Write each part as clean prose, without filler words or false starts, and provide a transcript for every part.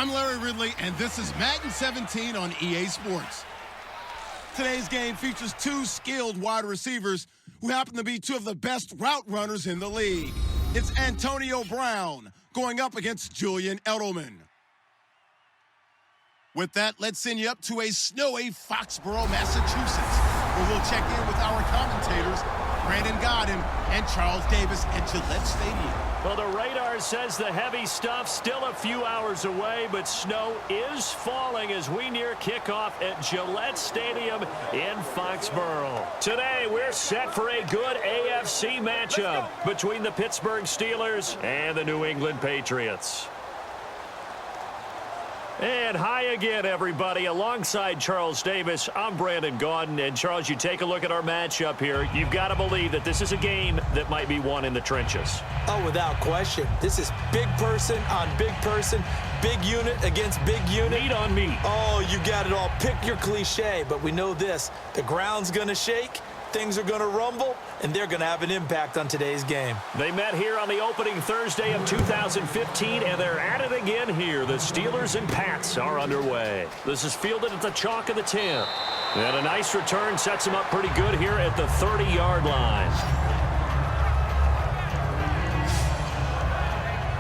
I'm Larry Ridley, and this is Madden 17 on EA Sports. Today's game features two skilled wide receivers who happen to be two of the best route runners in the league. It's Antonio Brown going up against Julian Edelman. With that, let's send you up to a snowy Foxborough, Massachusetts, where we'll check in with our commentators, Brandon Godden and Charles Davis at Gillette Stadium. Well, the radar says the heavy stuff still a few hours away, but snow is falling as we near kickoff at Gillette Stadium in Foxborough. Today, we're set for a good AFC matchup between the Pittsburgh Steelers and the New England Patriots. And hi again, everybody. Alongside Charles Davis, I'm Brandon Gaudin. And, Charles, you take a look at our matchup here. You've got to believe that this is a game that might be won in the trenches. Oh, without question. This is big person on big person, big unit against big unit. Meat on meat. Oh, you got it all. Pick your cliche, but we know this. The ground's going to shake, things are going to rumble, and they're going to have an impact on today's game. They met here on the opening Thursday of 2015, and they're at it again here. The Steelers and Pats are underway. This is fielded at the chalk of the 10. And a nice return sets him up pretty good here at the 30-yard line.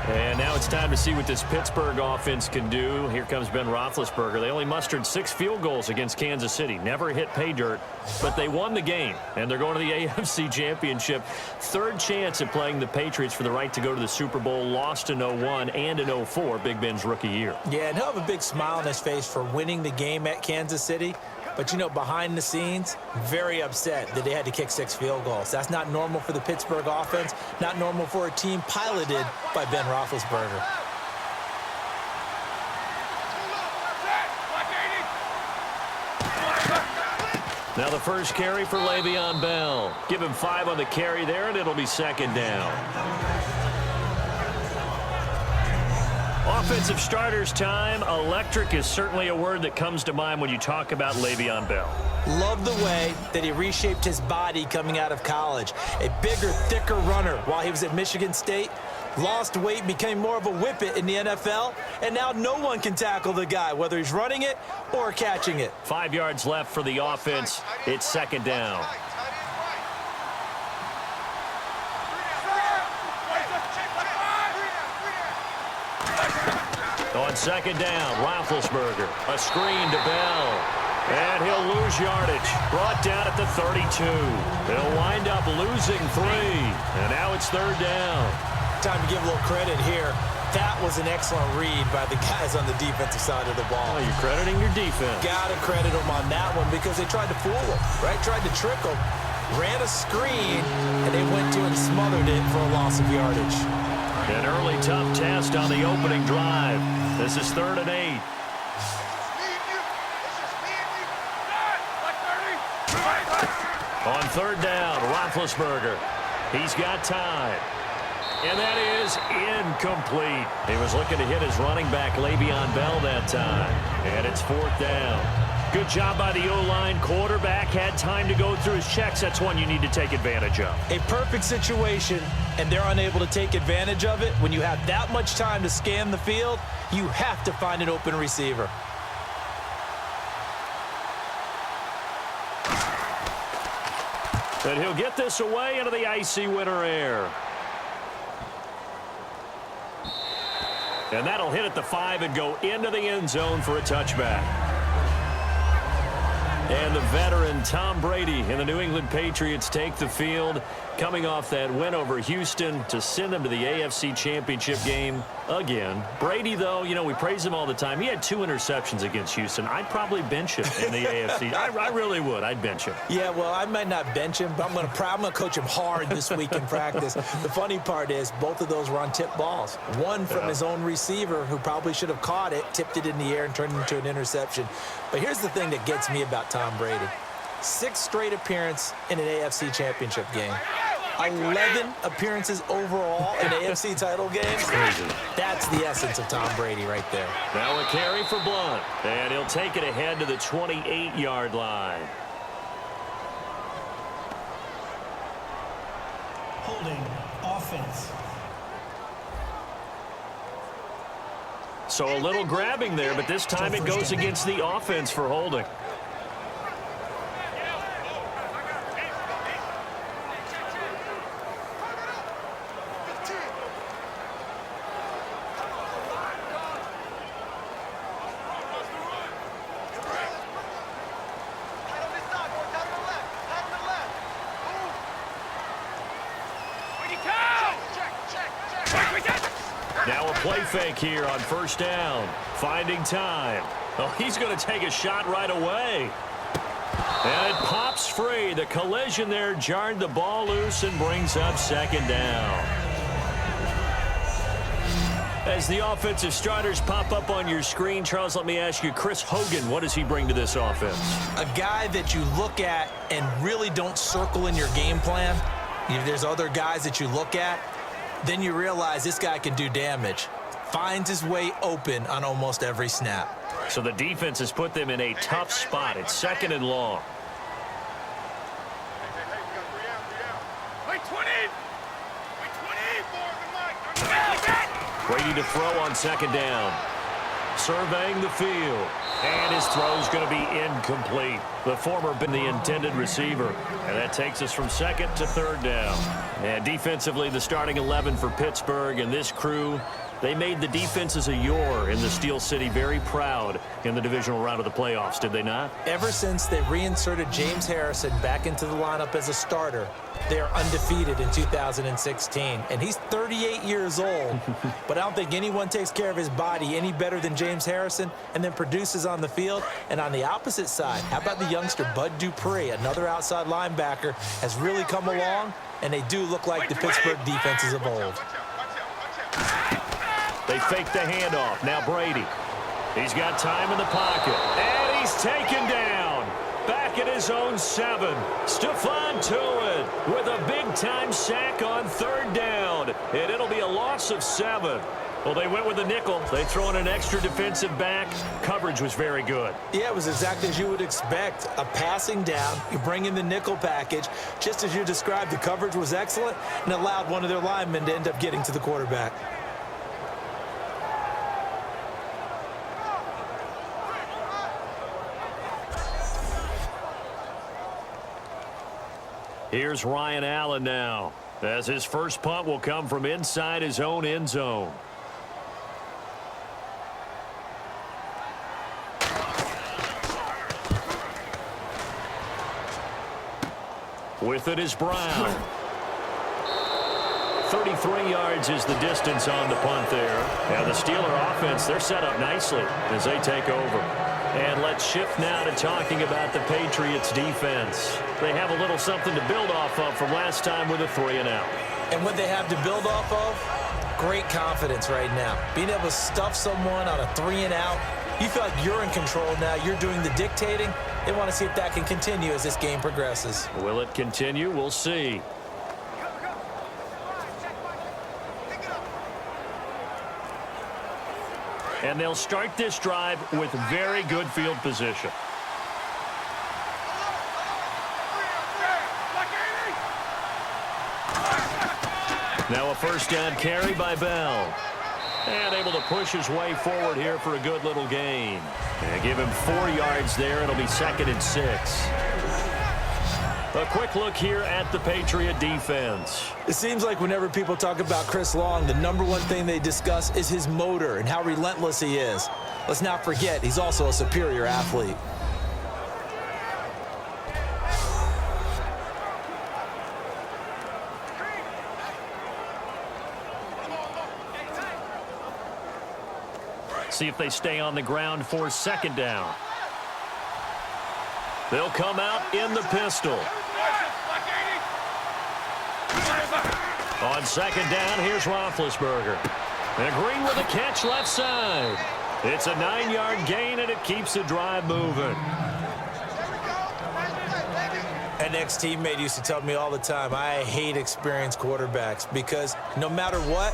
And now it's time to see what this Pittsburgh offense can do. Here comes Ben Roethlisberger. They only mustered 6 field goals against Kansas City. Never hit pay dirt, but they won the game. And they're going to the AFC Championship. Third chance at playing the Patriots for the right to go to the Super Bowl. Lost in 01 and in 04, Big Ben's rookie year. Yeah, and he'll have a big smile on his face for winning the game at Kansas City. But, you know, behind the scenes, very upset that they had to kick 6 field goals. That's not normal for the Pittsburgh offense, not normal for a team piloted by Ben Roethlisberger. Now the first carry for Le'Veon Bell. Give him 5 on the carry there, and it'll be second down. Offensive starters time. Electric is certainly a word that comes to mind when you talk about Le'Veon Bell. Love the way that he reshaped his body coming out of college. A bigger, thicker runner while he was at Michigan State. Lost weight, became more of a whippet in the NFL, and now no one can tackle the guy, whether he's running it or catching it. 5 yards left for the offense. It's second down. On second down, Roethlisberger. A screen to Bell. And he'll lose yardage. Brought down at the 32. He'll wind up losing 3. And now it's third down. Time to give a little credit here. That was an excellent read by the guys on the defensive side of the ball. Oh, you're crediting your defense. Got to credit them on that one because they tried to fool him, right? Tried to trick him. Ran a screen, and they went to and smothered it for a loss of yardage. An early tough test on the opening drive. This is 3rd and 8. On third down, Roethlisberger. He's got time. And that is incomplete. He was looking to hit his running back, Le'Veon Bell, that time. And it's 4th down. Good job by the O-line. Quarterback had time to go through his checks. That's one you need to take advantage of. A perfect situation, and they're unable to take advantage of it. When you have that much time to scan the field, you have to find an open receiver. And he'll get this away into the icy winter air. And that'll hit at the 5 and go into the end zone for a touchback. And the veteran Tom Brady and the New England Patriots take the field, coming off that win over Houston to send them to the AFC Championship game again. Brady, though, you know, we praise him all the time. He had 2 interceptions against Houston. I'd probably bench him in the AFC. I really would. I'd bench him. Yeah, well, I might not bench him, but I'm going to coach him hard this week in practice. The funny part is both of those were on tip balls. One from his own receiver who probably should have caught it, tipped it in the air and turned it into an interception. But here's the thing that gets me about Tom Brady. 6 straight appearances in an AFC Championship game. 11 appearances overall in AFC title games. Crazy. That's the essence of Tom Brady right there. Now a carry for Blunt. And he'll take it ahead to the 28-yard line. Holding offense. So a little grabbing there, but this time it goes against the offense for holding. Now a play fake here on first down. Finding time. Oh, he's going to take a shot right away. And it pops free. The collision there jarred the ball loose and brings up second down. As the offensive starters pop up on your screen, Charles, let me ask you, Chris Hogan, what does he bring to this offense? A guy that you look at and really don't circle in your game plan. There's other guys that you look at, then you realize this guy can do damage. Finds his way open on almost every snap. So the defense has put them in a tough spot. It's second and long. Brady to throw on second down. Surveying the field. And his throw's going to be incomplete. The former been the intended receiver. And that takes us from second to third down. And defensively, the starting 11 for Pittsburgh and this crew, they made the defenses of yore in the Steel City very proud in the divisional round of the playoffs, did they not? Ever since they reinserted James Harrison back into the lineup as a starter, they are undefeated in 2016. And he's 38 years old, but I don't think anyone takes care of his body any better than James Harrison and then produces on the field. And on the opposite side, how about the youngster Bud Dupree, another outside linebacker, has really come along, and they do look like the Pittsburgh defenses of old. They fake the handoff. Now Brady. He's got time in the pocket. And he's taken down. Back at his own 7. Stephon Tuitt with a big-time sack on third down. And it'll be a loss of 7. Well, they went with a nickel. They throw in an extra defensive back. Coverage was very good. Yeah, it was exactly as you would expect. A passing down. You bring in the nickel package. Just as you described, the coverage was excellent and allowed one of their linemen to end up getting to the quarterback. Here's Ryan Allen now, as his first punt will come from inside his own end zone. With it is Brown. 33 yards is the distance on the punt there. Now the Steeler offense, they're set up nicely as they take over. And let's shift now to talking about the Patriots defense. They have a little something to build off of from last time with a 3-and-out. And what they have to build off of, great confidence right now. Being able to stuff someone on a 3-and-out, you feel like you're in control now. You're doing the dictating. They want to see if that can continue as this game progresses. Will it continue? We'll see. And they'll start this drive with very good field position. Now a first down carry by Bell. And able to push his way forward here for a good little gain. And give him 4 yards there. It'll be second and 6. A quick look here at the Patriot defense. It seems like whenever people talk about Chris Long, the #1 thing they discuss is his motor and how relentless he is. Let's not forget, he's also a superior athlete. See if they stay on the ground for second down. They'll come out in the pistol. On second down, here's Roethlisberger. And Green with a catch left side. It's a 9-yard gain, and it keeps the drive moving. An ex-teammate used to tell me all the time, I hate experienced quarterbacks because no matter what,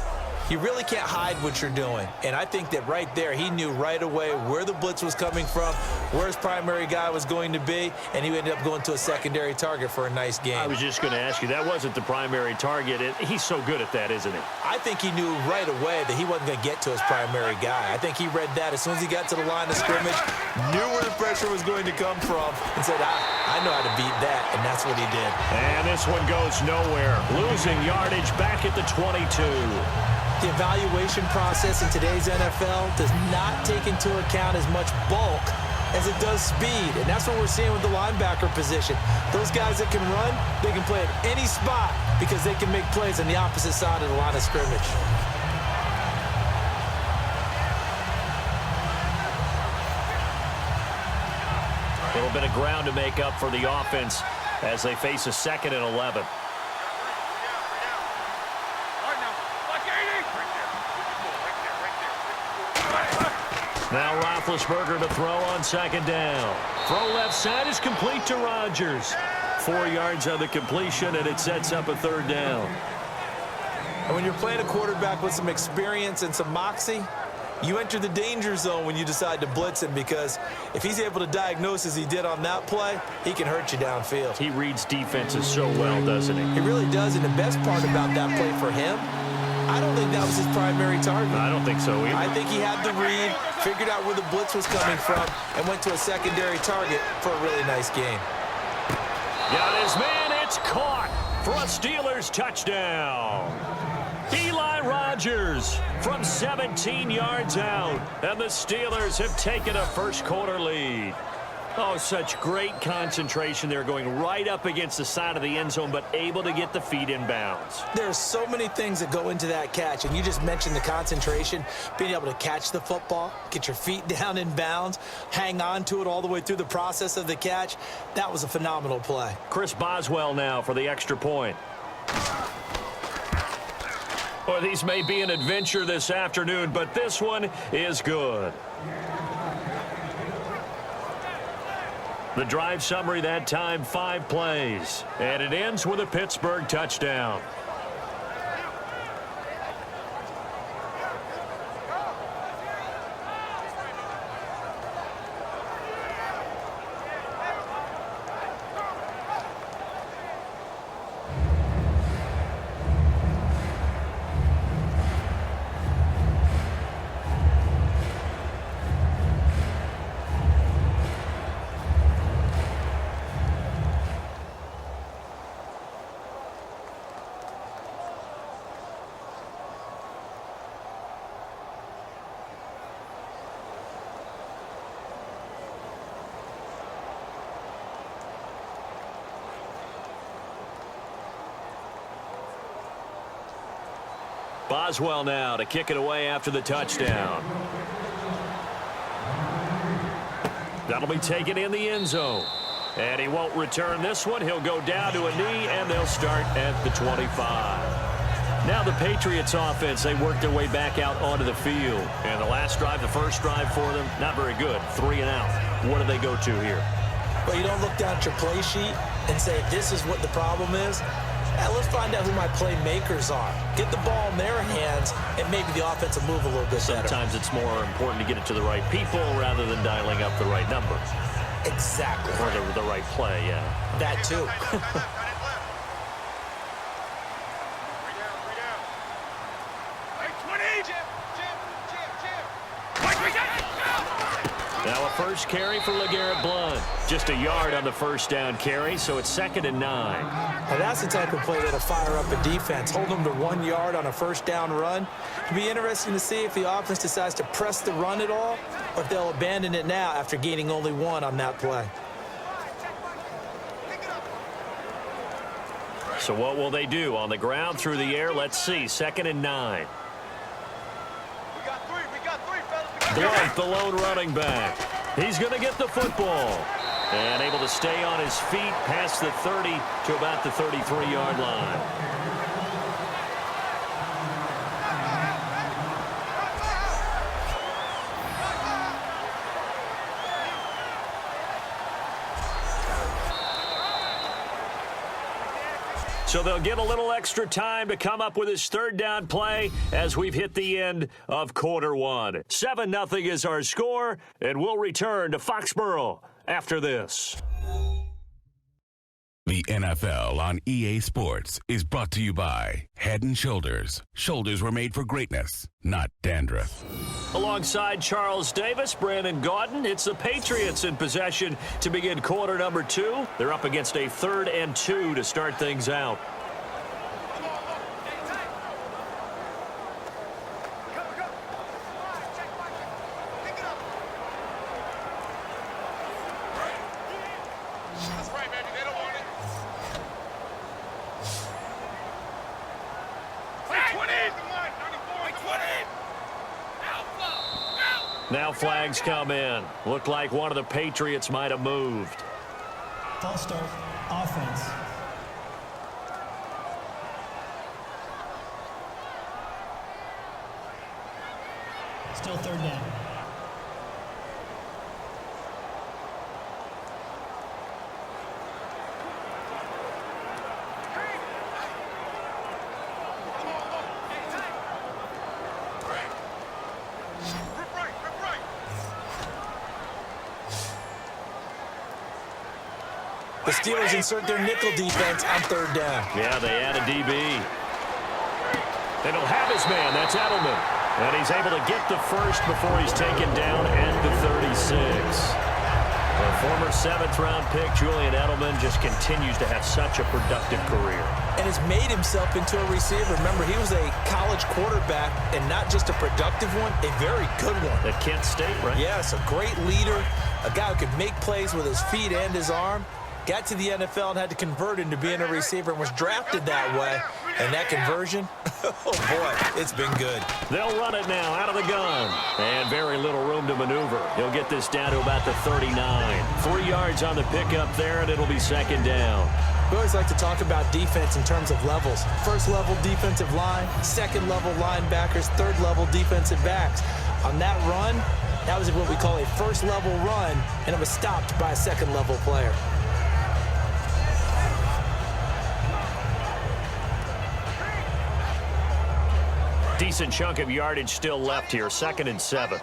You really can't hide what you're doing. And I think that right there, he knew right away where the blitz was coming from, where his primary guy was going to be, and he ended up going to a secondary target for a nice game. I was just going to ask you, that wasn't the primary target. He's so good at that, isn't he? I think he knew right away that he wasn't going to get to his primary guy. I think he read that as soon as he got to the line of scrimmage, knew where the pressure was going to come from, and said, I know how to beat that, and that's what he did. And this one goes nowhere. Losing yardage back at the 22. The evaluation process in today's NFL does not take into account as much bulk as it does speed, and that's what we're seeing with the linebacker position. Those guys that can run, they can play at any spot because they can make plays on the opposite side of the line of scrimmage. A little bit of ground to make up for the offense as they face a 2nd and 11. Now Roethlisberger to throw on 2nd down. Throw left side is complete to Rodgers. 4 yards on the completion, and it sets up a 3rd down. And when you're playing a quarterback with some experience and some moxie, you enter the danger zone when you decide to blitz him, because if he's able to diagnose as he did on that play, he can hurt you downfield. He reads defenses so well, doesn't he? He really does, and the best part about that play for him, I don't think that was his primary target. I don't think so either. I think he had the read, figured out where the blitz was coming from, and went to a secondary target for a really nice game. Got his man, it's caught for a Steelers touchdown. Eli Rodgers from 17 yards out, and the Steelers have taken a first-quarter lead. Oh, such great concentration. They're going right up against the side of the end zone, but able to get the feet in bounds. There's so many things that go into that catch, and you just mentioned the concentration, being able to catch the football, get your feet down in bounds, hang on to it all the way through the process of the catch. That was a phenomenal play. Chris Boswell now for the extra point. Well, these may be an adventure this afternoon, but this one is good. The drive summary that time, 5 plays. And it ends with a Pittsburgh touchdown. Boswell now to kick it away after the touchdown. That'll be taken in the end zone. And he won't return this one. He'll go down to a knee, and they'll start at the 25. Now the Patriots offense, they work their way back out onto the field. And the last drive, the first drive for them, not very good. 3 and out. What do they go to here? Well, you don't look down at your play sheet and say, this is what the problem is. Let's find out who my playmakers are. Get the ball in their hands, and maybe the offense will move a little bit better. Sometimes it's more important to get it to the right people rather than dialing up the right number. Exactly. Or the right play, yeah. That too. Now a first carry for LeGarrette Blount. Just a yard on the first down carry, so it's 2nd and 9. Now that's the type of play that'll fire up a defense. Hold them to 1 yard on a first down run. It'll be interesting to see if the offense decides to press the run at all, or if they'll abandon it now after gaining only 1 on that play. So what will they do? On the ground, through the air, let's see. 2nd and 9. Blount, the lone running back. He's going to get the football. And able to stay on his feet past the 30 to about the 33-yard line. So they'll get a little extra time to come up with his third down play as we've hit the end of quarter one. 7-0 is our score, and we'll return to Foxborough after this. The NFL on EA Sports is brought to you by Head & Shoulders. Shoulders were made for greatness, not dandruff. Alongside Charles Davis, Brandon Gaudin, it's the Patriots in possession to begin quarter number 2. They're up against a 3rd and 2 to start things out. Now flags come in. Looked like one of the Patriots might have moved. False start, offense. Still 3rd down. The Steelers insert their nickel defense on 3rd down. Yeah, they add a DB. And he'll have his man. That's Edelman. And he's able to get the first before he's taken down at the 36. The former 7th-round pick, Julian Edelman, just continues to have such a productive career. And has made himself into a receiver. Remember, he was a college quarterback, and not just a productive one, a very good one. At Kent State, right? Yes, a great leader, a guy who could make plays with his feet and his arm. Got to the NFL and had to convert into being a receiver and was drafted that way. And that conversion, oh boy, it's been good. They'll run it now out of the gun. And very little room to maneuver. He'll get this down to about the 39. 3 yards on the pickup there, and it'll be 2nd down. We always like to talk about defense in terms of levels. 1st level defensive line, 2nd level linebackers, 3rd level defensive backs. On that run, that was what we call a 1st level run, and it was stopped by a 2nd level player. Decent chunk of yardage still left here. 2nd and 7.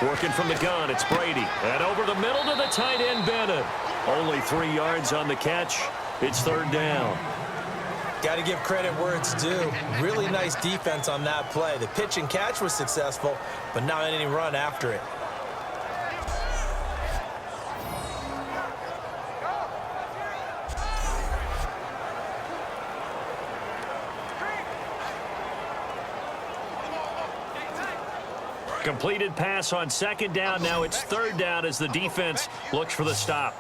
Working from the gun, it's Brady. And over the middle to the tight end, Bennett. Only 3 yards on the catch. It's 3rd down. Got to give credit where it's due. Really nice defense on that play. The pitch and catch was successful, but not any run after it. Completed pass on 2nd down. Now it's 3rd down as the defense looks for the stop.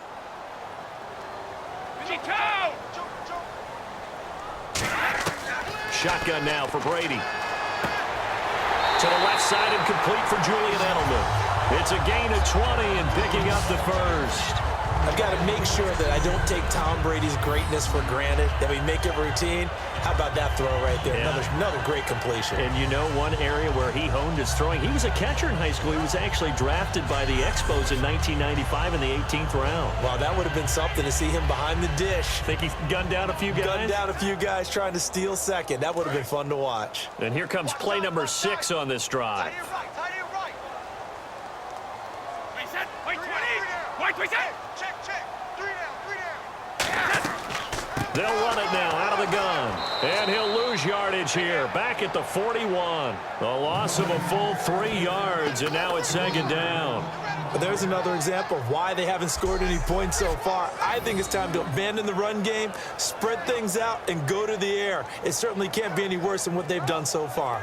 Shotgun now for Brady. To the left side and complete for Julian Edelman. It's a gain of 20 and picking up the first. I've got to make sure that I don't take Tom Brady's greatness for granted, that we make it routine. How about that throw right there? Yeah. Another great completion. And you know one area where he honed his throwing, he was a catcher in high school. He was actually drafted by the Expos in 1995 in the 18th round. Wow, that would have been something to see him behind the dish. Think he gunned down a few guys? Gunned down a few guys trying to steal 2nd. That would have been fun to watch. And here comes play number 6 on this drive. They'll run it now out of the gun. And he'll lose yardage here. Back at the 41. The loss of a full 3 yards, and now it's 2nd down. But there's another example of why they haven't scored any points so far. I think it's time to abandon the run game, spread things out, and go to the air. It certainly can't be any worse than what they've done so far.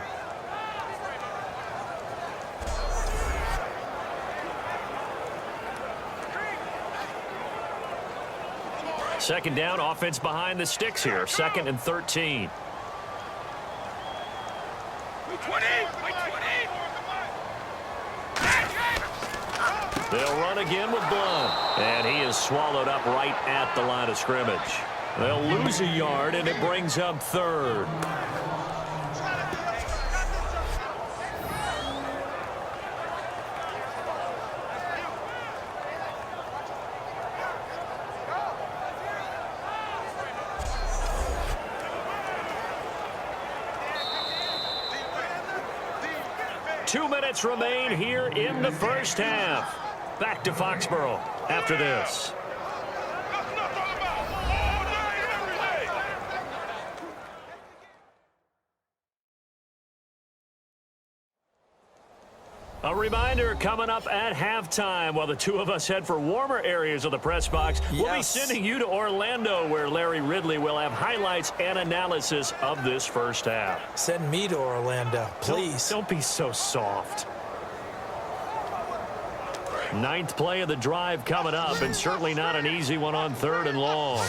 Second down, offense behind the sticks here. 2nd and 13. They'll run again with Blunt. And he is swallowed up right at the line of scrimmage. They'll lose a yard, and it brings up 3rd. 2 minutes remain here in the first half. Back to Foxborough after this. A reminder coming up at halftime while the two of us head for warmer areas of the press box. Yes. We'll be sending you to Orlando where Larry Ridley will have highlights and analysis of this first half. Send me to Orlando, please. Don't be so soft. Ninth play of the drive coming up, and certainly not an easy one on 3rd and long.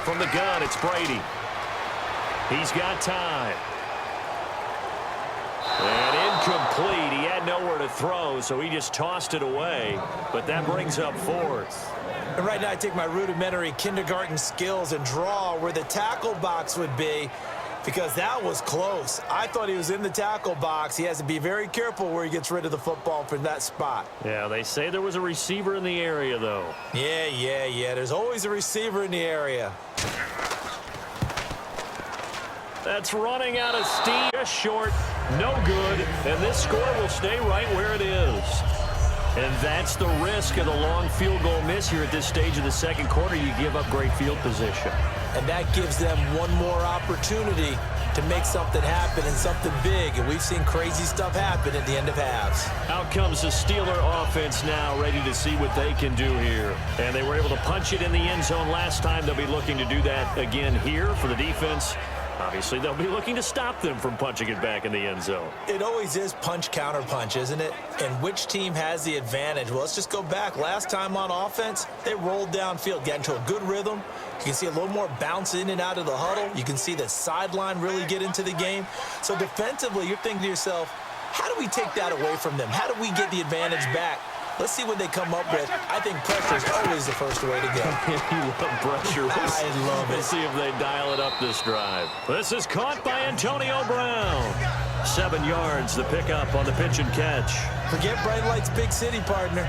From the gun, it's Brady. He's got time. And incomplete. He had nowhere to throw, so he just tossed it away. But that brings up 4th. And right now I take my rudimentary kindergarten skills and draw where the tackle box would be, because that was close. I thought he was in the tackle box. He has to be very careful where he gets rid of the football from that spot. Yeah, they say there was a receiver in the area, though. Yeah. There's always a receiver in the area. That's running out of steam. Just short, no good, and this score will stay right where it is. And that's the risk of the long field goal miss here at this stage of the second quarter. You give up great field position. And that gives them one more opportunity to make something happen and something big. And we've seen crazy stuff happen at the end of halves. Out comes the Steeler offense now, ready to see what they can do here. And they were able to punch it in the end zone last time. They'll be looking to do that again here for the defense. Obviously, they'll be looking to stop them from punching it back in the end zone. It always is punch, counter punch, isn't it? And which team has the advantage? Well, let's just go back. Last time on offense, they rolled downfield, got into a good rhythm. You can see a little more bounce in and out of the huddle. You can see the sideline really get into the game. So defensively, you're thinking to yourself, how do we take that away from them? How do we get the advantage back? Let's see what they come up with. I think pressure is always the first way to go. You love pressure. I love it. Let's see if they dial it up this drive. This is caught by Antonio Brown. 7 yards, the pickup on the pitch and catch. Forget Bright Lights, big city, partner.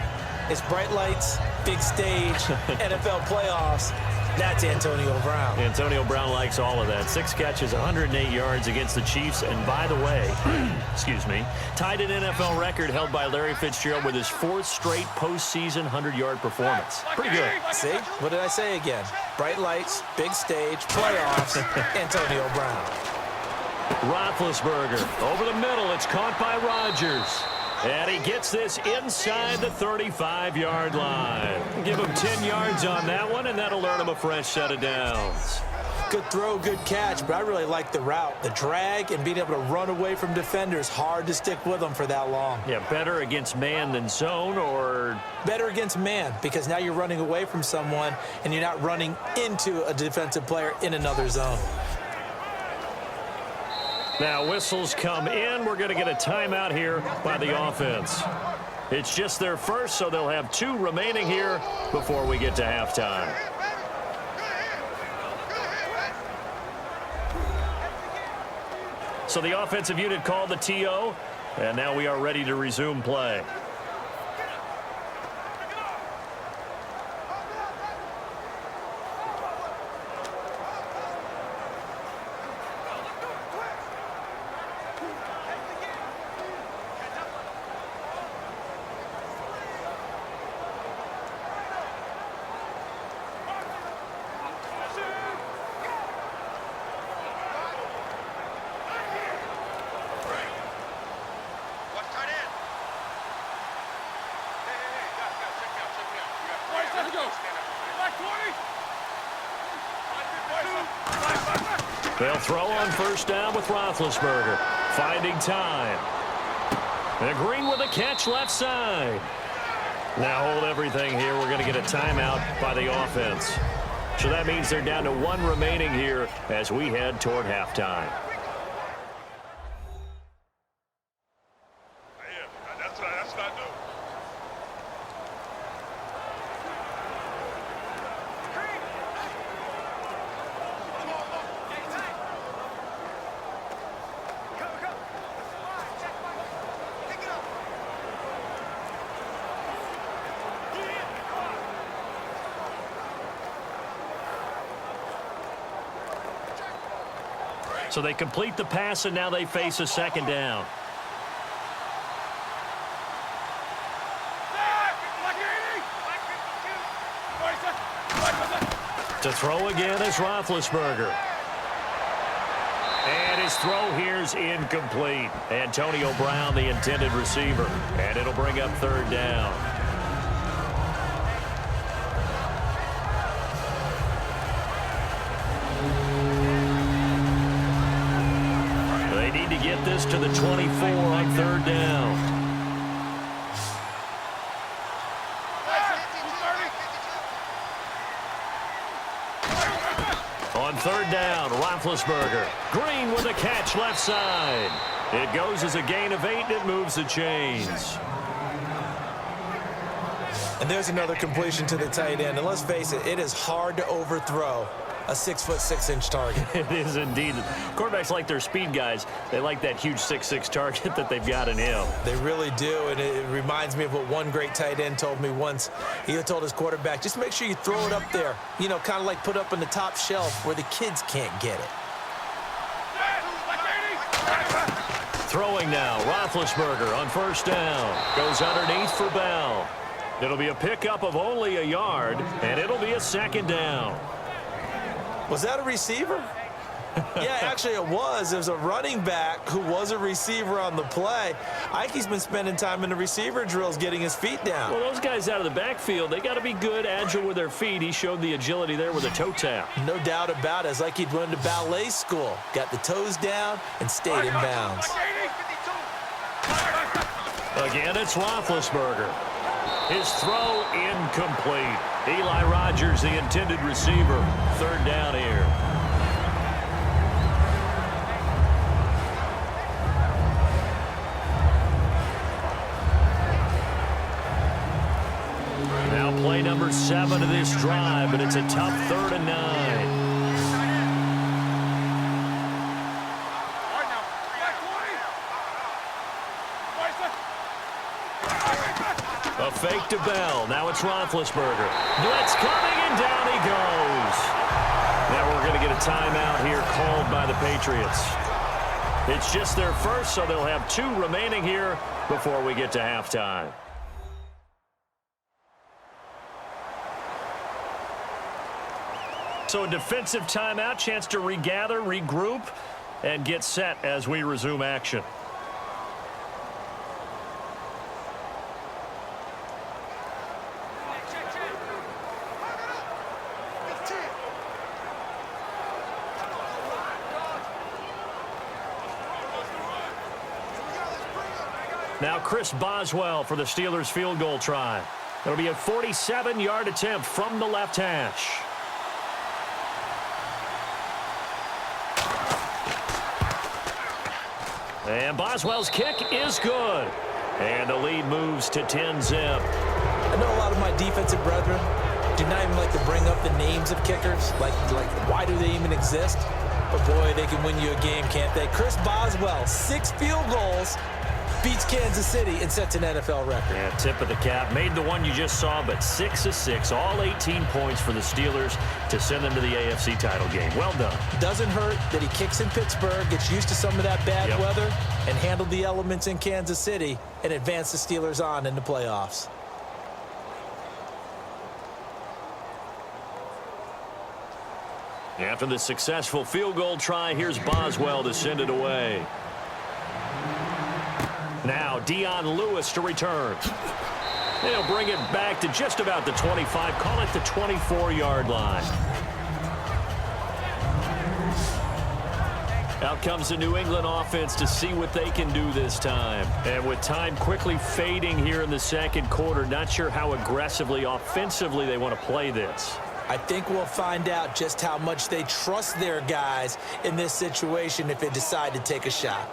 It's Bright Lights, big stage, NFL playoffs. That's Antonio Brown. Antonio Brown likes all of that. 6 catches, 108 yards against the Chiefs. And by the way, excuse me, tied an NFL record held by Larry Fitzgerald with his 4th straight postseason 100-yard performance. Pretty good. See? What did I say again? Bright lights, big stage, playoffs, Antonio Brown. Roethlisberger over the middle. It's caught by Rodgers. And he gets this inside the 35-yard line. Give him 10 yards on that one, and that'll earn him a fresh set of downs. Good throw, good catch, but I really like the route. The drag and being able to run away from defenders, hard to stick with them for that long. Yeah, better against man than zone, or? Better against man, because now you're running away from someone, and you're not running into a defensive player in another zone. Now whistles come in. We're going to get a timeout here by the offense. It's just their first, so they'll have 2 remaining here before we get to halftime. So the offensive unit called the TO, and now we are ready to resume play. They'll throw on first down with Roethlisberger. Finding time. And Green with a catch left side. Now hold everything here. We're going to get a timeout by the offense. So that means they're down to 1 remaining here as we head toward halftime. So they complete the pass, and now they face a second down. To throw again is Roethlisberger. And his throw here's incomplete. Antonio Brown, the intended receiver. And it'll bring up third down. They need to get this to the 24 on third down. On third down, Roethlisberger. Green with a catch left side. It goes as a gain of 8, and it moves the chains. And there's another completion to the tight end. And let's face it, it is hard to overthrow a 6'6" target. It is indeed. Quarterbacks like their speed guys. They like that huge 6'6" target that they've got in him. They really do, and it reminds me of what one great tight end told me once. He told his quarterback, just make sure you throw it up there, you know, kind of like put up on the top shelf where the kids can't get it. Throwing now, Roethlisberger on first down. Goes underneath for Bell. It'll be a pickup of only a yard, and it'll be a second down. Was that a receiver? Yeah, actually it was. There was a running back who was a receiver on the play. Ike's been spending time in the receiver drills getting his feet down. Well, those guys out of the backfield, they got to be good, agile with their feet. He showed the agility there with a toe tap. No doubt about it. It's like he'd run to ballet school. Got the toes down and stayed in bounds. Again, it's Roethlisberger. His throw incomplete. Eli Rogers, the intended receiver. Third down here. Now play number 7 of this drive, but it's a tough 3rd and 9. A fake to Bell. Now it's Roethlisberger. Blitz coming, and down he goes. Now we're going to get a timeout here called by the Patriots. It's just their first, so they'll have 2 remaining here before we get to halftime. So a defensive timeout, chance to regather, regroup, and get set as we resume action. Now Chris Boswell for the Steelers field goal try. It'll be a 47-yard attempt from the left hash. And Boswell's kick is good. And the lead moves to 10-zip. I know a lot of my defensive brethren do not even like to bring up the names of kickers. Like why do they even exist? But boy, they can win you a game, can't they? Chris Boswell, 6 field goals, beats Kansas City and sets an NFL record. Yeah, tip of the cap. Made the one you just saw, but 6 of 6. All 18 points for the Steelers to send them to the AFC title game. Well done. Doesn't hurt that he kicks in Pittsburgh, gets used to some of that bad weather, and handled the elements in Kansas City and advanced the Steelers on in the playoffs. After the successful field goal try, here's Boswell to send it away. Now Dion Lewis to return. They'll bring it back to just about the 25. Call it the 24-yard line. Out comes the New England offense to see what they can do this time. And with time quickly fading here in the second quarter, not sure how aggressively, offensively they want to play this. I think we'll find out just how much they trust their guys in this situation if they decide to take a shot.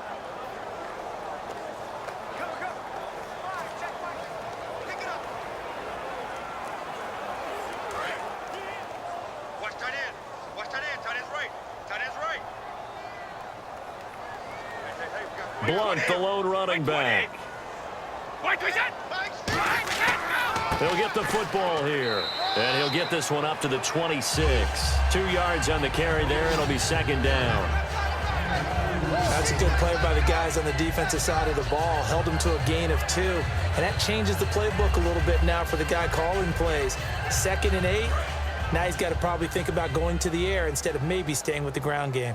Blunt, the lone running back. He'll get the football here. And he'll get this one up to the 26. 2 yards on the carry there. It'll be second down. That's a good play by the guys on the defensive side of the ball. Held them to a gain of 2. And that changes the playbook a little bit now for the guy calling plays. 2nd and 8. Now he's got to probably think about going to the air instead of maybe staying with the ground game.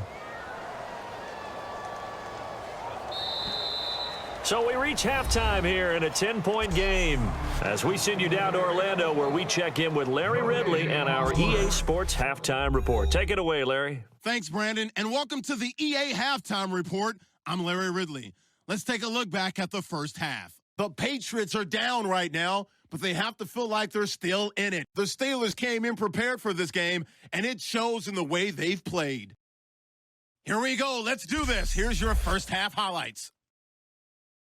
So we reach halftime here in a 10-point game as we send you down to Orlando where we check in with Larry Ridley and our EA Sports Halftime Report. Take it away, Larry. Thanks, Brandon, and welcome to the EA Halftime Report. I'm Larry Ridley. Let's take a look back at the first half. The Patriots are down right now, but they have to feel like they're still in it. The Steelers came in prepared for this game, and it shows in the way they've played. Here we go. Let's do this. Here's your first half highlights.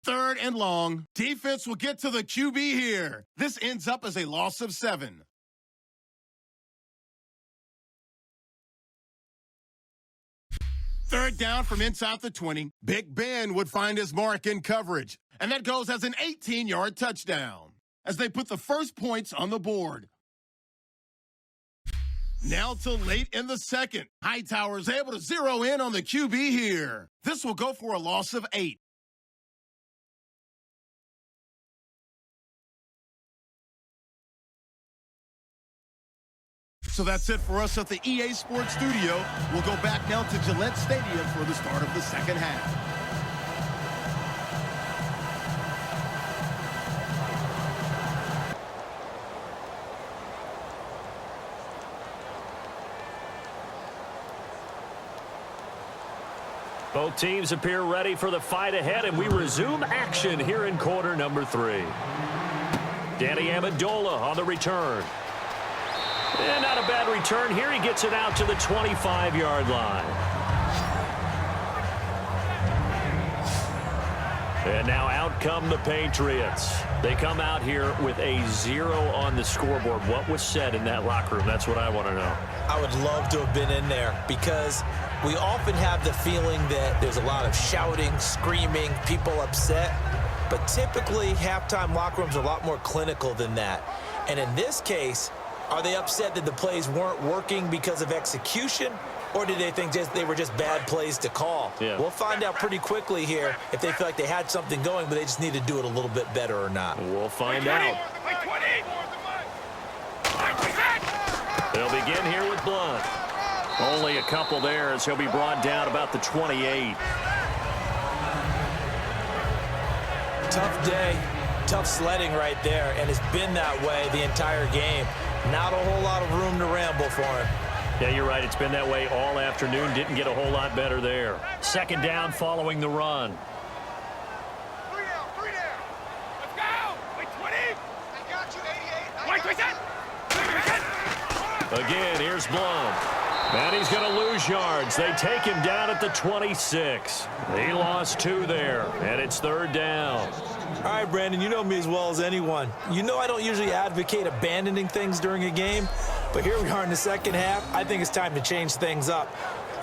3rd and long. Defense will get to the QB here. This ends up as a loss of 7. Third down from inside the 20. Big Ben would find his mark in coverage. And that goes as an 18-yard touchdown as they put the first points on the board. Now till late in the second. Hightower is able to zero in on the QB here. This will go for a loss of 8. So that's it for us at the EA Sports Studio. We'll go back now to Gillette Stadium for the start of the second half. Both teams appear ready for the fight ahead, and we resume action here in quarter number 3. Danny Amendola on the return. And not a bad return here. He gets it out to the 25-yard line. And now out come the Patriots. They come out here with a 0 on the scoreboard. What was said in that locker room? That's what I want to know. I would love to have been in there because we often have the feeling that there's a lot of shouting, screaming, people upset. But typically, halftime locker rooms are a lot more clinical than that. And in this case, are they upset that the plays weren't working because of execution, or did they think they were just bad plays to call? Yeah. We'll find out pretty quickly here if they feel like they had something going, but they just need to do it a little bit better or not. We'll find out. They'll begin here with Blunt. Only a couple there as he'll be brought down about the 28. Tough day, tough sledding right there, and it's been that way the entire game. Not a whole lot of room to ramble for him. Yeah, you're right. It's been that way all afternoon. Didn't get a whole lot better there. Second down following the run. 3 down. Let's go. Wait, 20. I got you, 88. Again, here's Blunt. And he's going to lose yards. They take him down at the 26. He lost 2 there, and it's 3rd down. All right, Brandon, you know me as well as anyone. You know I don't usually advocate abandoning things during a game, but here we are in the second half. I think it's time to change things up.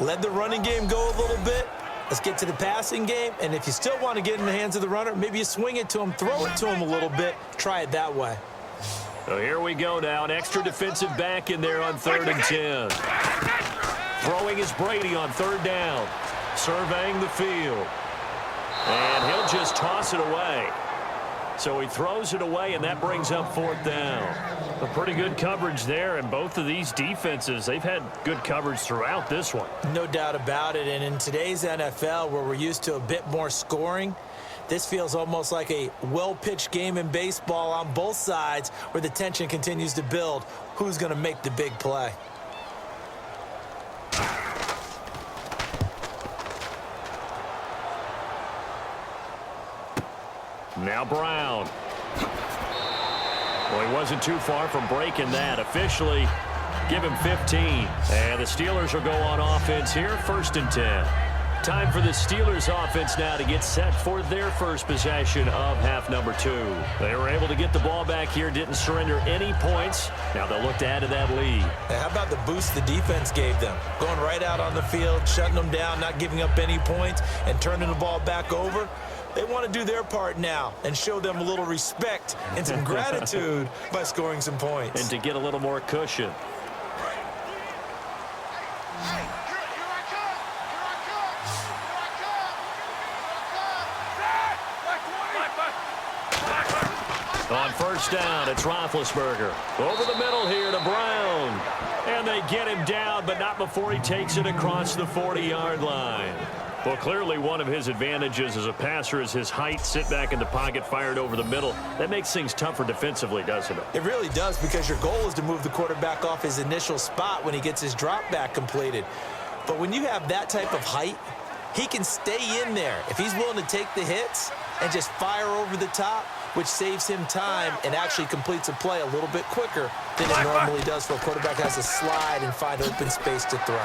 Let the running game go a little bit. Let's get to the passing game, and if you still want to get in the hands of the runner, maybe you swing it to him, throw it to him a little bit, try it that way. So here we go now, an extra defensive back in there on 3rd and 10. Throwing is Brady on 3rd down, surveying the field. And he'll just toss it away. So he throws it away, and that brings up 4th down. A pretty good coverage there, and both of these defenses, they've had good coverage throughout this one. No doubt about it, and in today's NFL, where we're used to a bit more scoring, this feels almost like a well-pitched game in baseball on both sides where the tension continues to build. Who's going to make the big play? Now Brown. Well, he wasn't too far from breaking that. Officially, give him 15. And the Steelers will go on offense here, 1st and 10. Time for the Steelers offense now to get set for their first possession of half number 2. They were able to get the ball back here, didn't surrender any points. Now they'll look to add to that lead. How about the boost the defense gave them? Going right out on the field, shutting them down, not giving up any points, and turning the ball back over. They want to do their part now and show them a little respect and some gratitude by scoring some points. And to get a little more cushion. On first down, it's Roethlisberger. Over the middle here to Brown. And they get him down, but not before he takes it across the 40-yard line. Well, clearly one of his advantages as a passer is his height. Sit back in the pocket, fired over the middle. That makes things tougher defensively, doesn't it? It really does, because your goal is to move the quarterback off his initial spot when he gets his drop back completed. But when you have that type of height, he can stay in there if he's willing to take the hits and just fire over the top, which saves him time and actually completes a play a little bit quicker than it normally does for a quarterback who has to slide and find open space to throw.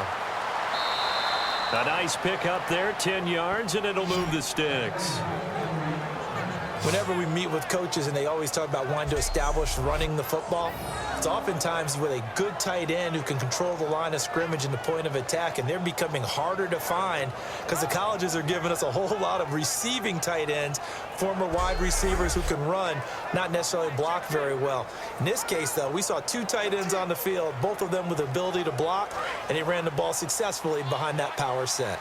A nice pick up there, 10 yards, and it'll move the sticks. Whenever we meet with coaches and they always talk about wanting to establish running the football, it's oftentimes with a good tight end who can control the line of scrimmage and the point of attack, and they're becoming harder to find because the colleges are giving us a whole lot of receiving tight ends, former wide receivers who can run, not necessarily block very well. In this case, though, we saw two tight ends on the field, both of them with the ability to block, and he ran the ball successfully behind that power set.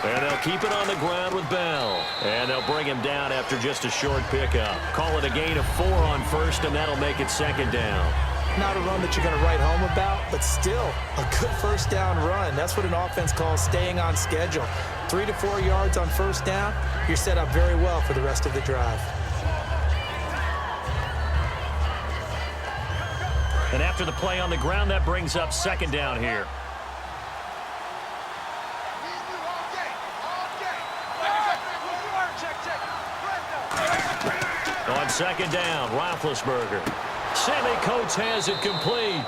And they'll keep it on the ground with Bell. And they'll bring him down after just a short pickup. Call it a gain of 4 on first, and that'll make it second down. Not a run that you're going to write home about, but still a good first down run. That's what an offense calls staying on schedule. 3 to 4 yards on first down, you're set up very well for the rest of the drive. And after the play on the ground, that brings up second down here. On second down, Roethlisberger. Sammy Coates has it complete.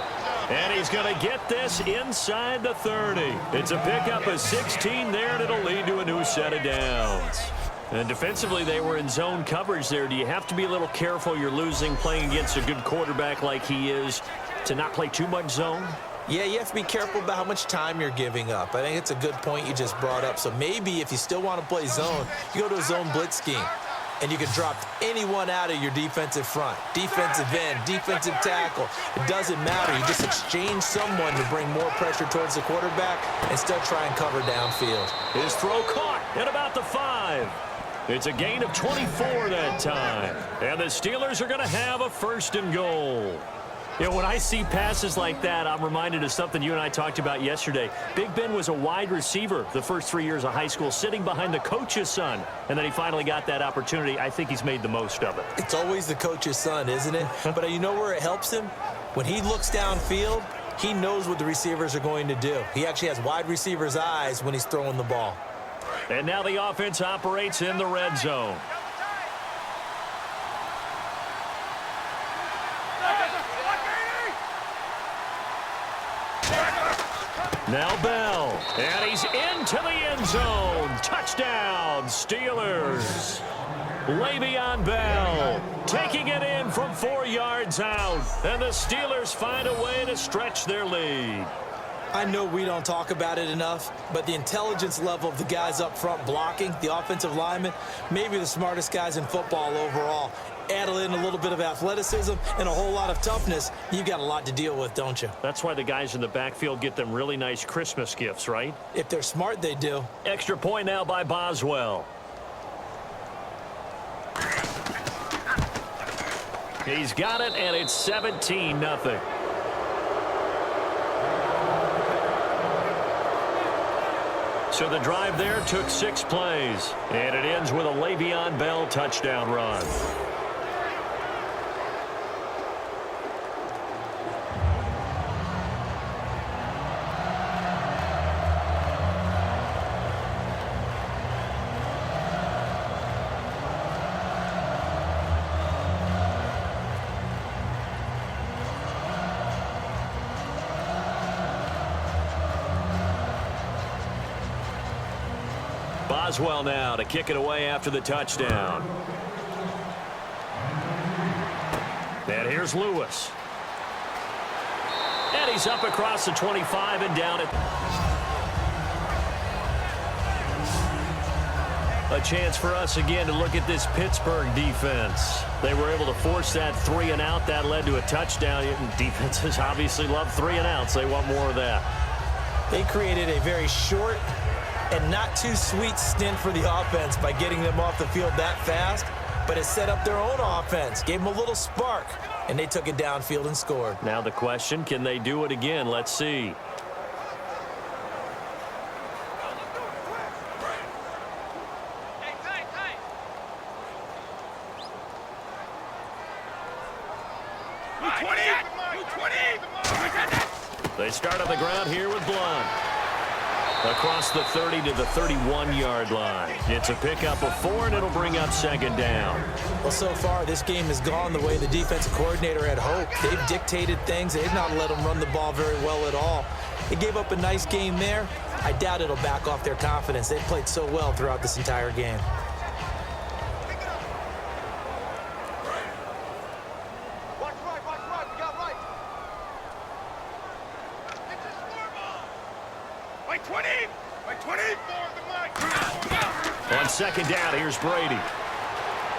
And he's going to get this inside the 30. It's a pickup of 16 there, and it'll lead to a new set of downs. And defensively, they were in zone coverage there. Do you have to be a little careful? You're losing playing against a good quarterback like he is to not play too much zone? Yeah, you have to be careful about how much time you're giving up. I think it's a good point you just brought up. So maybe if you still want to play zone, you go to a zone blitz scheme. And you can drop anyone out of your defensive front, defensive end, defensive tackle. It doesn't matter. You just exchange someone to bring more pressure towards the quarterback and still try and cover downfield. His throw caught at about the 5. It's a gain of 24 that time. And the Steelers are going to have a first and goal. You know, when I see passes like that, I'm reminded of something you and I talked about yesterday. Big Ben was a wide receiver the first 3 years of high school, sitting behind the coach's son, and then he finally got that opportunity. I think he's made the most of it. It's always the coach's son, isn't it? But you know where it helps him? When he looks downfield, he knows what the receivers are going to do. He actually has wide receivers' eyes when he's throwing the ball. And now the offense operates in the red zone. Now Bell, and he's into the end zone. Touchdown, Steelers. Le'Veon Bell taking it in from 4 yards out, and the Steelers find a way to stretch their lead. I know we don't talk about it enough, but the intelligence level of the guys up front blocking, the offensive linemen, maybe the smartest guys in football overall. Add in a little bit of athleticism and a whole lot of toughness, you've got a lot to deal with, don't you? That's why the guys in the backfield get them really nice Christmas gifts, right? If they're smart, they do. Extra point now by Boswell. He's got it, and it's 17-0. So the drive there took 6 plays, and it ends with a Le'Veon Bell touchdown run. Boswell now to kick it away after the touchdown. And here's Lewis. And he's up across the 25 and down it. A chance for us again to look at this Pittsburgh defense. They were able to force that 3 and out. That led to a touchdown. Defenses obviously love 3 and outs. They want more of that. They created a very short And not too sweet stint for the offense by getting them off the field that fast, but it set up their own offense, gave them a little spark, and they took it downfield and scored. Now the question, can they do it again? Let's see. They start on the ground here with Blunt. Across the 30 to the 31-yard line. It's a pickup of 4, and it'll bring up second down. Well, so far, this game has gone the way the defensive coordinator had hoped. They've dictated things. They've not let them run the ball very well at all. They gave up a nice game there. I doubt it'll back off their confidence. They've played so well throughout this entire game. On second down, here's Brady.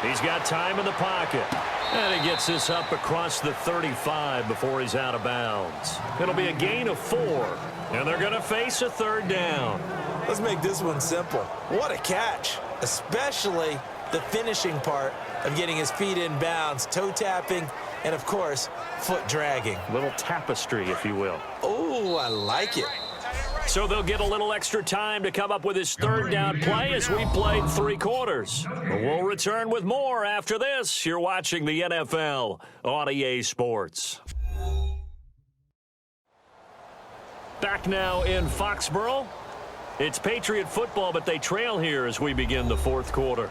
He's got time in the pocket. And he gets this up across the 35 before he's out of bounds. It'll be a gain of 4, and they're going to face a third down. Let's make this one simple. What a catch, especially the finishing part of getting his feet in bounds, toe tapping, and, of course, foot dragging. Little tapestry, if you will. Oh, I like it. So they'll get a little extra time to come up with his third down play as we played 3 quarters. We'll return with more after this. You're watching the NFL on EA Sports. Back now in Foxborough. It's Patriot football, but they trail here as we begin the 4th quarter.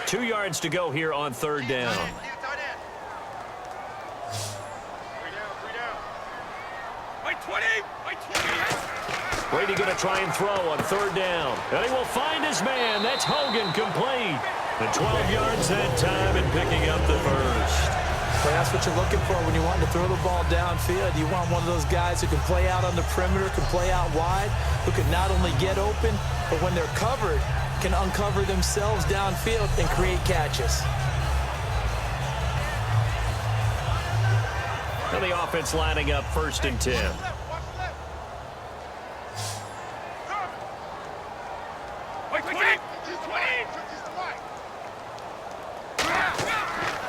Two yards to go here on third down. Brady going to try and throw on third down. And he will find his man. That's Hogan, complete. And 12 yards that time and picking up the first. Well, that's what you're looking for when you want to throw the ball downfield. You want one of those guys who can play out on the perimeter, can play out wide, who can not only get open, but when they're covered, can uncover themselves downfield and create catches. And the offense lining up 1st and 10.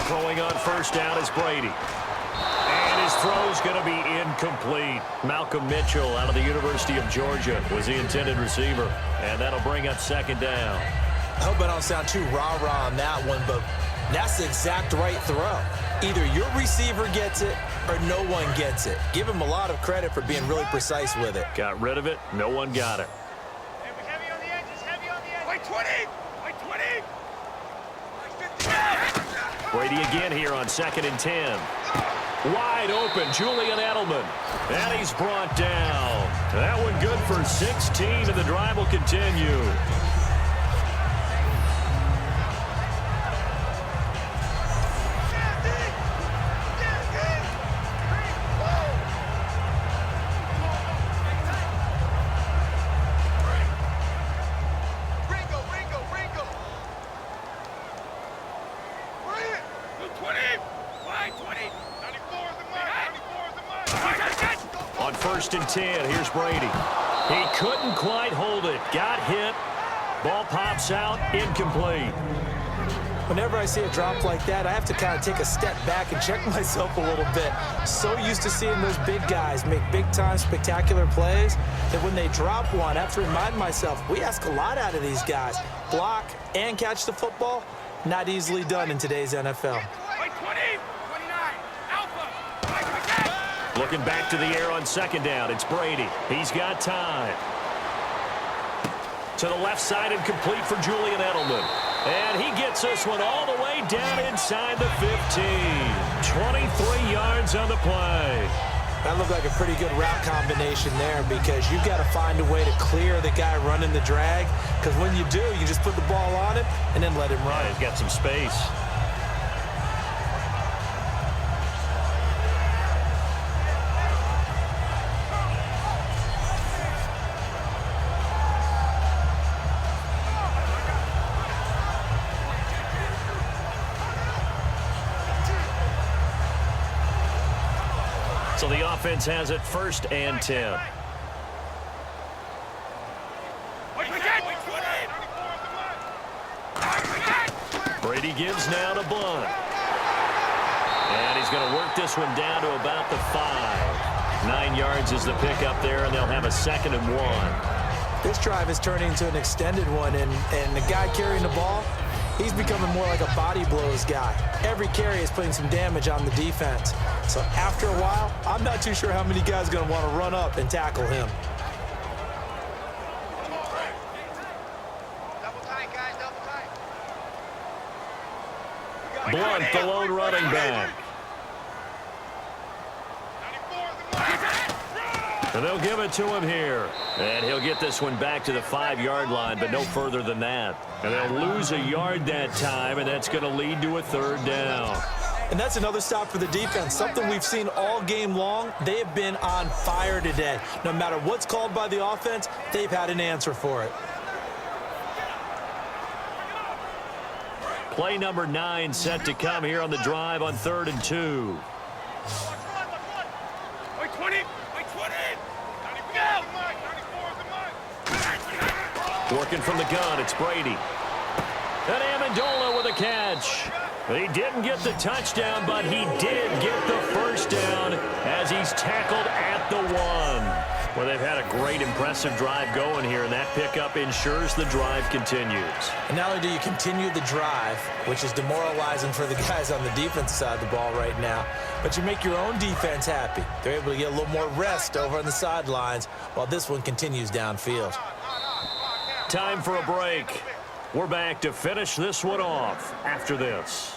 Throwing on first down is Brady. And his throw's going to be incomplete. Malcolm Mitchell out of the University of Georgia was the intended receiver. And that'll bring up second down. I hope I don't sound too rah-rah on that one, but that's the exact right throw. Either your receiver gets it or no one gets it. Give him a lot of credit for being really precise with it. Got rid of it. No one got it. Heavy on the edges, heavy on the edges. Wait, 20! Wait, 20! Brady again here on 2nd and 10. Wide open, Julian Edelman. And he's brought down. That one good for 16, and the drive will continue. On 1st and 10, here's Brady. He couldn't quite hold it. Got hit. Ball pops out, incomplete. Whenever I see a drop like that, I have to kind of take a step back and check myself a little bit. So used to seeing those big guys make big-time spectacular plays that when they drop one, I have to remind myself, we ask a lot out of these guys. Block and catch the football, not easily done in today's NFL. Looking back to the air on 2nd down, it's Brady. He's got time. To the left side and complete for Julian Edelman. And he gets this one all the way down inside the 15. 23 yards on the play. That looked like a pretty good route combination there because you've got to find a way to clear the guy running the drag. Because when you do, you just put the ball on him and then let him run. Yeah, he's got some space. So the offense has it 1st and 10. Brady gives now to Blunt. And he's going to work this one down to about the 5. 9 yards is the pickup there, and they'll have a 2nd and 1. This drive is turning into an extended one, and the guy carrying the ball, he's becoming more like a body blows guy. Every carry is putting some damage on the defense. So after a while, I'm not too sure how many guys are going to want to run up and tackle him. Blunt, the lone running back. And they'll give it to him here. And he'll get this one back to the 5-yard line, but no further than that. And they'll lose a yard that time, and that's going to lead to a 3rd down. And that's another stop for the defense, something we've seen all game long. They have been on fire today. No matter what's called by the offense, they've had an answer for it. Play number 9 set to come here on the drive on 3rd and 2. Working from the gun, it's Brady. And Amendola with a catch. He didn't get the touchdown, but he did get the 1st down as he's tackled at the 1. Well, they've had a great, impressive drive going here, and that pickup ensures the drive continues. And not only do you continue the drive, which is demoralizing for the guys on the defensive side of the ball right now, but you make your own defense happy. They're able to get a little more rest over on the sidelines while this one continues downfield. Time for a break. We're back to finish this one off after this.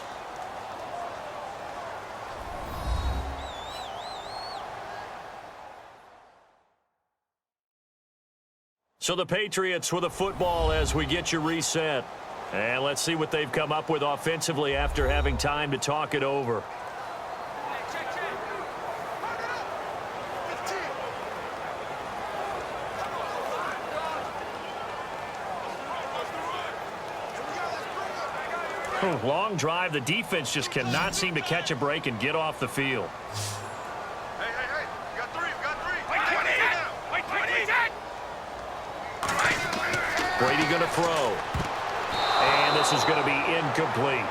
So the Patriots with a football as we get you reset. And let's see what they've come up with offensively after having time to talk it over. Long drive. The defense just cannot seem to catch a break and get off the field. Hey, you got 3, you got 3. Brady going to throw. And this is going to be incomplete.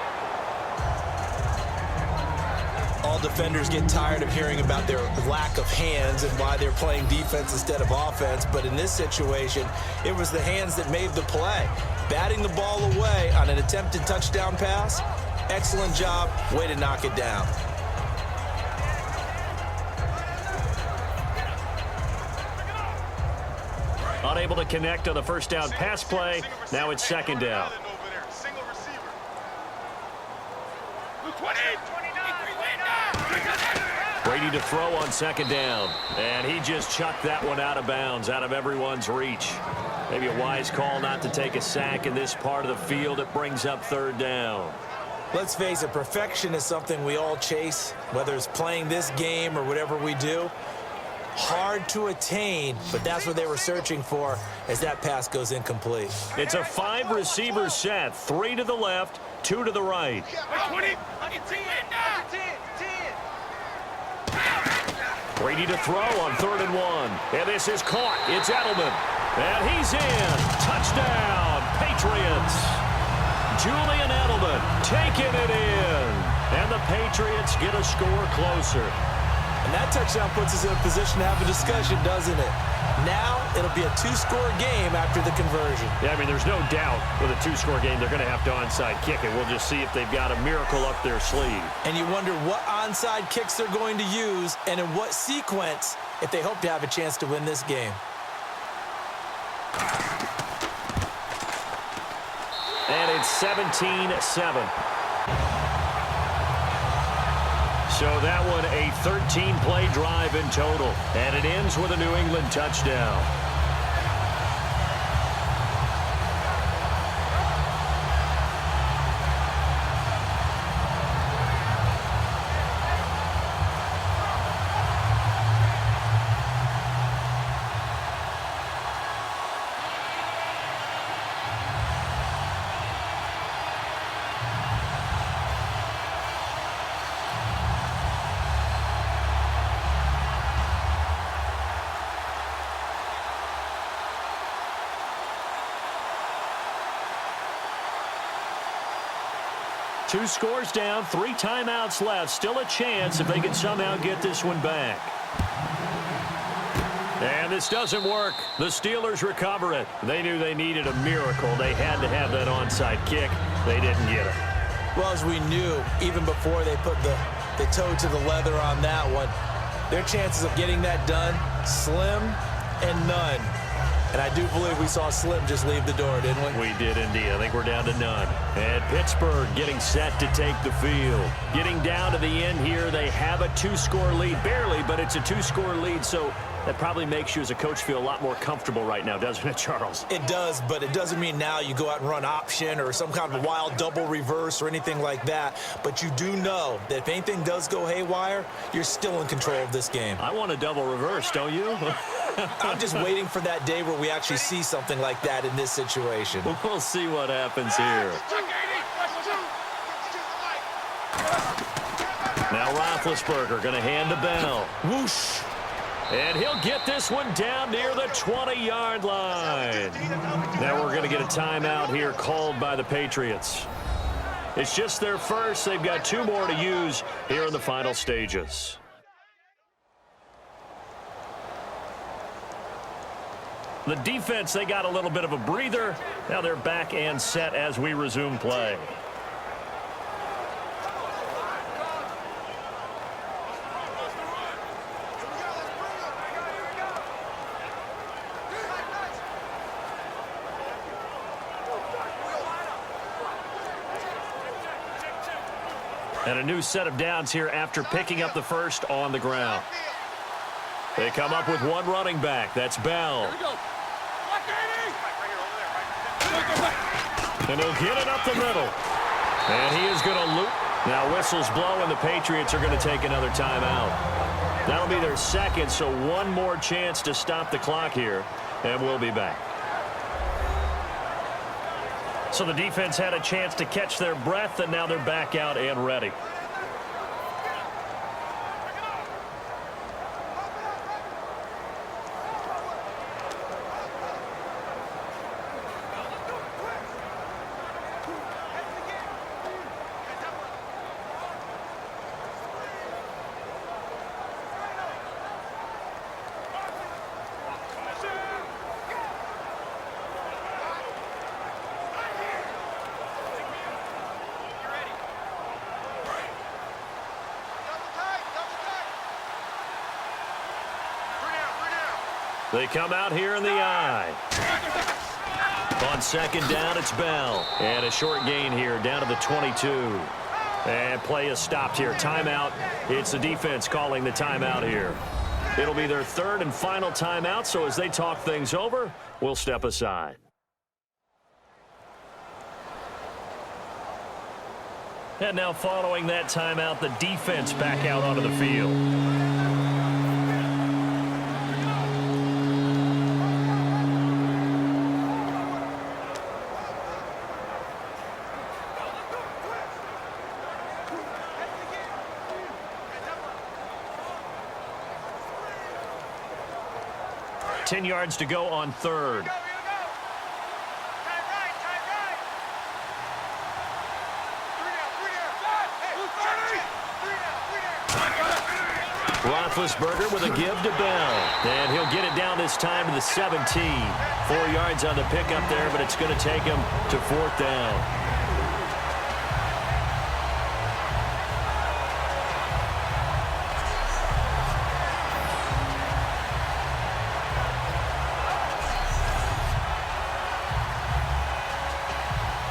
All defenders get tired of hearing about their lack of hands and why they're playing defense instead of offense. But in this situation, it was the hands that made the play. Batting the ball away on an attempted touchdown pass. Excellent job. Way to knock it down. Unable to connect on the 1st down pass play. Now it's 2nd down. Brady to throw on 2nd down. And he just chucked that one out of bounds, out of everyone's reach. Maybe a wise call not to take a sack in this part of the field. It brings up 3rd down. Let's face it, perfection is something we all chase, whether it's playing this game or whatever we do. Hard to attain, but that's what they were searching for as that pass goes incomplete. It's a 5-receiver set, 3 to the left, 2 to the right. Brady to throw on 3rd and 1. And this is caught. It's Edelman. And he's in. Touchdown, Patriots. Julian Edelman taking it in. And the Patriots get a score closer. And that touchdown puts us in a position to have a discussion, doesn't it? Now it'll be a 2-score game after the conversion. Yeah, I mean, there's no doubt with a 2-score game they're going to have to onside kick it. We'll just see if they've got a miracle up their sleeve. And you wonder what onside kicks they're going to use and in what sequence if they hope to have a chance to win this game. And it's 17-7. So that one a 13-play drive in total. And it ends with a New England touchdown. 2 scores down, 3 timeouts left. Still a chance if they can somehow get this one back. And this doesn't work. The Steelers recover it. They knew they needed a miracle. They had to have that onside kick. They didn't get it. Well, as we knew, even before they put the toe to the leather on that one, their chances of getting that done, slim and none. And I do believe we saw Slim just leave the door, didn't we? We did indeed. I think we're down to none. And Pittsburgh getting set to take the field. Getting down to the end here, they have a 2-score lead. Barely, but it's a 2-score lead, so that probably makes you as a coach feel a lot more comfortable right now, doesn't it, Charles? It does, but it doesn't mean now you go out and run option or some kind of a wild double reverse or anything like that. But you do know that if anything does go haywire, you're still in control of this game. I want a double reverse, don't you? I'm just waiting for that day where we actually see something like that in this situation. We'll see what happens here. Now Roethlisberger going to hand to Bell. Whoosh. And he'll get this one down near the 20-yard line. Now we're going to get a timeout here called by the Patriots. It's just their first. They've got 2 more to use here in the final stages. The defense, they got a little bit of a breather. Now they're back and set as we resume play. And a new set of downs here after picking up the first on the ground. They come up with 1 running back. That's Bell. And he'll get it up the middle. And he is going to loop. Now whistles blow, and the Patriots are going to take another timeout. That'll be their second, so 1 more chance to stop the clock here, and we'll be back. So the defense had a chance to catch their breath, and now they're back out and ready. They come out here in the eye. On second down, it's Bell. And a short gain here down to the 22. And play is stopped here. Timeout. It's the defense calling the timeout here. It'll be their 3rd and final timeout, so as they talk things over, we'll step aside. And now following that timeout, the defense back out onto the field. Ten yards to go on 3rd. Roethlisberger with a give to Bell. And he'll get it down this time to the 17. 4 yards on the pickup there, but it's going to take him to 4th down.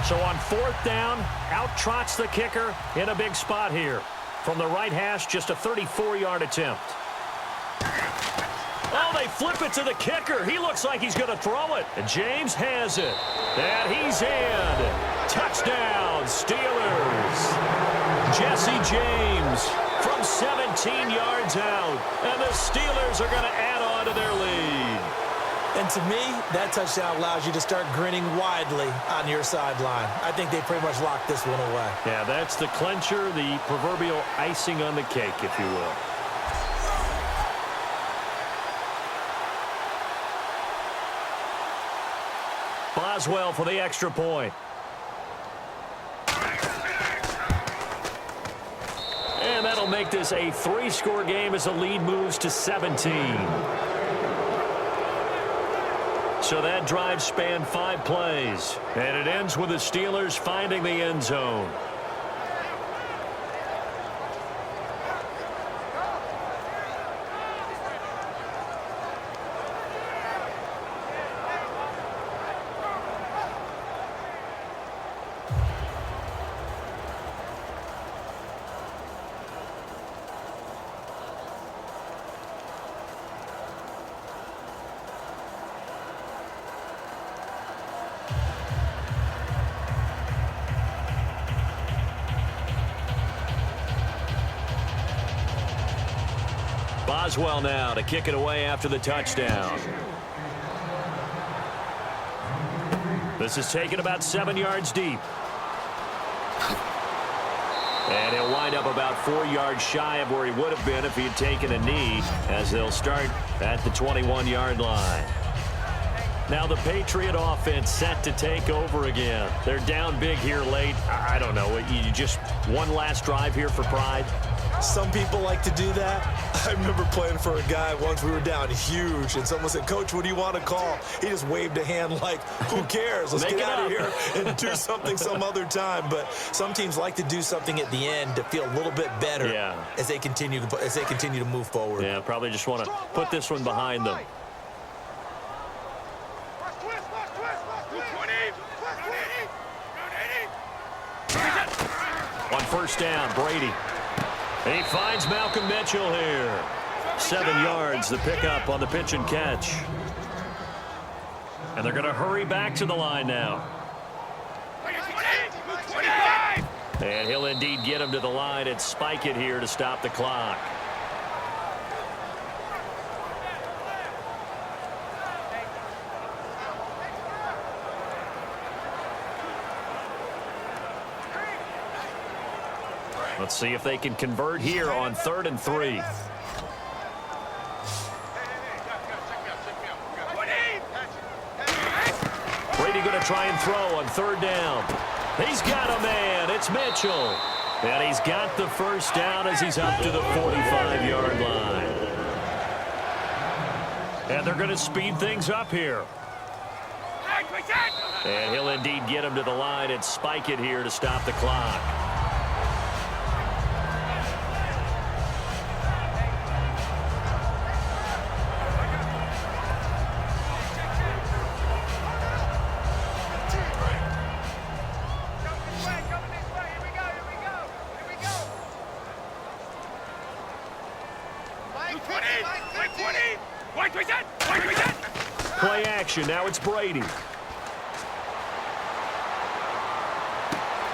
So on 4th down, out trots the kicker in a big spot here. From the right hash, just a 34-yard attempt. Oh, they flip it to the kicker. He looks like he's going to throw it. And James has it. And he's in. Touchdown, Steelers. Jesse James from 17 yards out. And the Steelers are going to add on to their lead. And to me, that touchdown allows you to start grinning widely on your sideline. I think they pretty much locked this one away. Yeah, that's the clincher, the proverbial icing on the cake, if you will. Boswell for the extra point. they'll make this a 3-score game as the lead moves to 17. So that drive spanned 5 plays, and it ends with the Steelers finding the end zone. Boswell now to kick it away after the touchdown. This is taken about 7 yards deep. And he'll wind up about 4 yards shy of where he would have been if he had taken a knee, as they'll start at the 21-yard line. Now the Patriot offense set to take over again. They're down big here late. I don't know. You just one last drive here for pride? Some people like to do that. I remember playing for a guy once. We were down huge, and someone said, "Coach, what do you want to call?" He just waved a hand like, who cares? Let's get out of here and do something some other time. But some teams like to do something at the end to feel a little bit better as they continue to move forward. Yeah, probably just want to put this one behind them. On first down, Brady. He finds Malcolm Mitchell here. 7 yards, the pickup on the pitch and catch. And they're going to hurry back to the line now. And he'll indeed get him to the line and spike it here to stop the clock. Let's see if they can convert here on 3rd and 3. Brady going to try and throw on 3rd down. He's got a man. It's Mitchell. And he's got the first down as he's up to the 45-yard line. And they're going to speed things up here. And he'll indeed get him to the line and spike it here to stop the clock. Play action. Now it's Brady.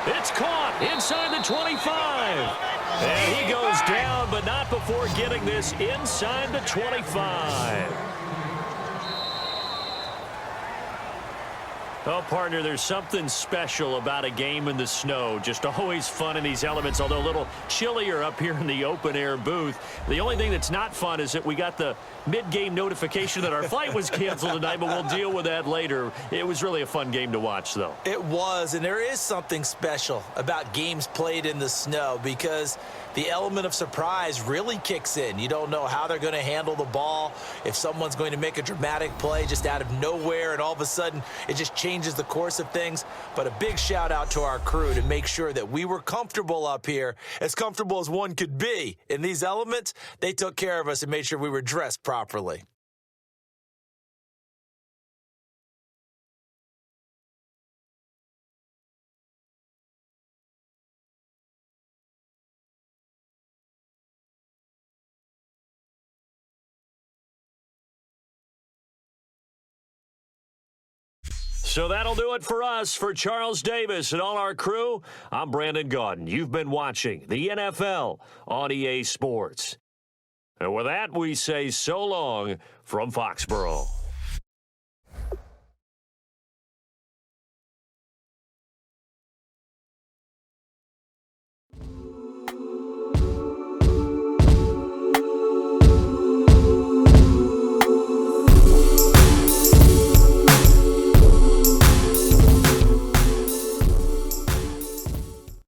It's caught inside the 25. And he goes down, but not before getting this inside the 25. Oh, partner, there's something special about a game in the snow. Just always fun in these elements, although a little chillier up here in the open-air booth. The only thing that's not fun is that we got the mid-game notification that our flight was canceled tonight, but we'll deal with that later. It was really a fun game to watch, though. It was, and there is something special about games played in the snow because the element of surprise really kicks in. You don't know how they're going to handle the ball, if someone's going to make a dramatic play just out of nowhere, and all of a sudden it just changes the course of things. But a big shout out to our crew to make sure that we were comfortable up here, as comfortable as one could be. In these elements, they took care of us and made sure we were dressed properly. So that'll do it for us. For Charles Davis and all our crew, I'm Brandon Gaudin. You've been watching the NFL on EA Sports. And with that, we say so long from Foxborough.